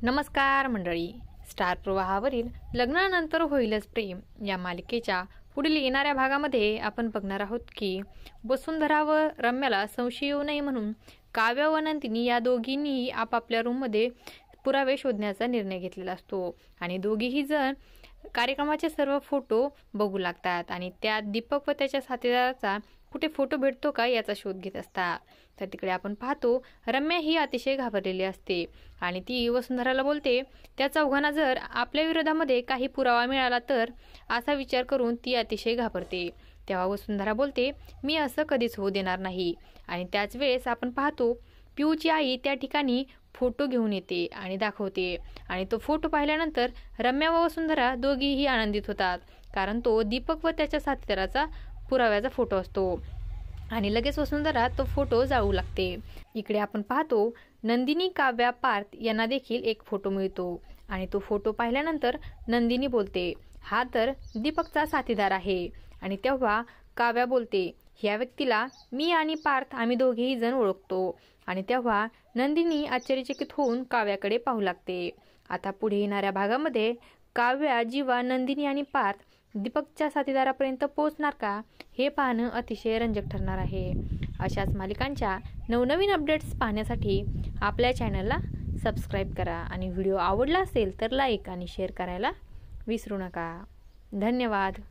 नमस्कार मंडळी. स्टार प्रवाहावरील लग्नानंतर होईलच प्रेम या मालिकेच्या पुढील येणाऱ्या भागामध्ये आपण बघणार आहोत की वसुंधरा व रम्याला संशय येऊ नये म्हणून काव्य व नंदिनी या दोघींनीही आपापल्या रूममध्ये पुरावे शोधण्याचा निर्णय घेतलेला असतो आणि दोघीही जण कार्यक्रमाचे सर्व फोटो बघू लागतात आणि त्यात दीपक व त्याच्या साथीदाराचा कुठे फोटो भेटतो का याचा शोध घेत असतात. तर तिकडे आपण पाहतो रम्या ही अतिशय घाबरलेली असते आणि ती वसुंधराला बोलते त्या चौघांना जर आपल्या विरोधामध्ये काही पुरावा मिळाला तर असा विचार करून ती अतिशय घाबरते. तेव्हा वसुंधरा बोलते मी असं कधीच होऊ देणार नाही. आणि त्याच वेळेस आपण पाहतो पिऊची आई त्या ठिकाणी फोटो घेऊन येते आणि दाखवते आणि तो फोटो पाहिल्यानंतर रम्या व वसुंधरा दोघीही आनंदित होतात कारण तो दीपक व त्याच्या साथीदाराचा पुराव्याचा फोटो असतो आणि लगेच वसुंधरा तो फोटो जाळू लागते. इकडे आपण पाहतो नंदिनी, काव्या, पार्थ यांना देखील एक फोटो मिळतो आणि तो फोटो पाहिल्यानंतर नंदिनी बोलते हा तर दीपकचा साथीदार आहे. आणि तेव्हा काव्या बोलते ह्या व्यक्तीला मी आणि पार्थ आम्ही दोघेही जण ओळखतो. आणि तेव्हा नंदिनी आश्चर्यचकित होऊन काव्याकडे पाहू लागते. आता पुढे येणाऱ्या भागामध्ये काव्या, जीवा, नंदिनी आणि पार्थ दीपकच्या साथीदारापर्यंत पोहोचणार का हे पाहणं अतिशय रंजक ठरणार आहे. अशाच मालिकांच्या नवनवीन अपडेट्स पाहण्यासाठी आपल्या चॅनलला सबस्क्राईब करा आणि व्हिडिओ आवडला असेल तर लाईक आणि शेअर करायला विसरू नका. धन्यवाद.